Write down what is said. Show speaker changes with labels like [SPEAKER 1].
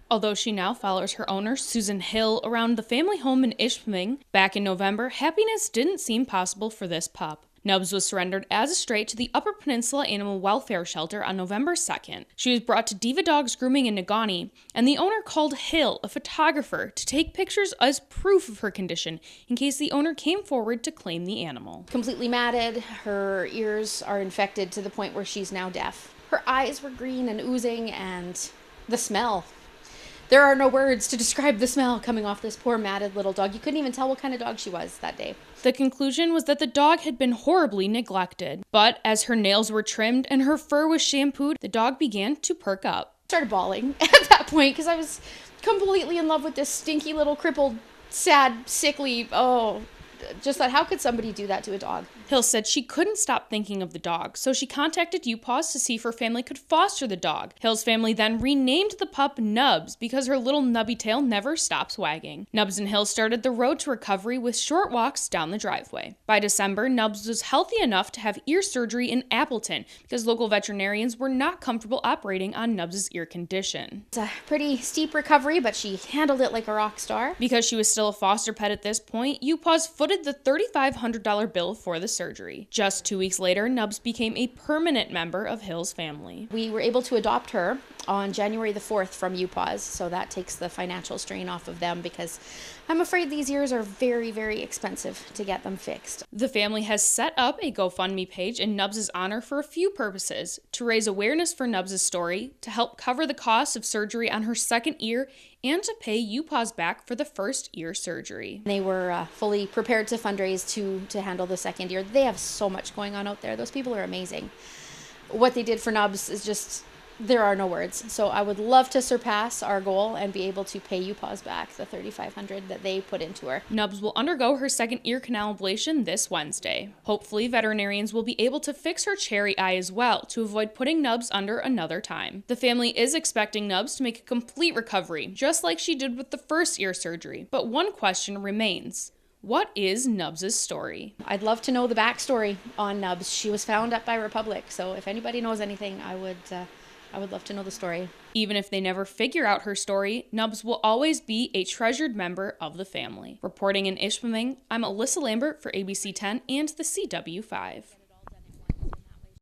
[SPEAKER 1] Although she now follows her owner, Susan Hill, around the family home in Ishpeming, back in November, happiness didn't seem possible for this pup. Nubs was surrendered as a stray to the Upper Peninsula Animal Welfare Shelter on November 2nd. She was brought to Diva Dogs Grooming in Negaunee, and the owner called Hill, a photographer, to take pictures as proof of her condition in case the owner came forward to claim the animal.
[SPEAKER 2] Completely matted, her ears are infected to the point where she's now deaf. Her eyes were green and oozing, and the smell. There are no words to describe the smell coming off this poor matted little dog. You couldn't even tell what kind of dog she was that day.
[SPEAKER 1] The conclusion was that the dog had been horribly neglected, but as her nails were trimmed and her fur was shampooed, the dog began to perk up.
[SPEAKER 2] I started bawling at that point because I was completely in love with this stinky little crippled, sad, sickly, just thought, how could somebody do that to a dog?
[SPEAKER 1] Hill said she couldn't stop thinking of the dog, so she contacted UPAWS to see if her family could foster the dog. Hill's family then renamed the pup Nubs because her little nubby tail never stops wagging. Nubs and Hill started the road to recovery with short walks down the driveway. By December, Nubs was healthy enough to have ear surgery in Appleton because local veterinarians were not comfortable operating on Nubs' ear condition.
[SPEAKER 2] It's a pretty steep recovery, but she handled it like a rock star.
[SPEAKER 1] Because she was still a foster pet at this point, UPAWS footed the $3,500 bill for the surgery. Just 2 weeks later, Nubs became a permanent member of Hill's family.
[SPEAKER 2] We were able to adopt her on January the 4th from UPAWS, so that takes the financial strain off of them because I'm afraid these ears are very, very expensive to get them fixed.
[SPEAKER 1] The family has set up a GoFundMe page in Nubs' honor for a few purposes: to raise awareness for Nubs' story, to help cover the cost of surgery on her second ear, and to pay UPAWS back for the first ear surgery.
[SPEAKER 2] They were fully prepared to fundraise to handle the second ear. They have so much going on out there. Those people are amazing. What they did for Nubs is just, there are no words. So I would love to surpass our goal and be able to pay UPAWS back the $3,500 that they put into her.
[SPEAKER 1] Nubs will undergo her second ear canal ablation this Wednesday. Hopefully, veterinarians will be able to fix her cherry eye as well to avoid putting Nubs under another time. The family is expecting Nubs to make a complete recovery, just like she did with the first ear surgery. But one question remains: what is Nubs' story?
[SPEAKER 2] I'd love to know the backstory on Nubs. She was found up by Republic, so if anybody knows anything, I would love to know the story.
[SPEAKER 1] Even if they never figure out her story, Nubs will always be a treasured member of the family. Reporting in Ishpeming, I'm Alyssa Lambert for ABC 10 and the CW5.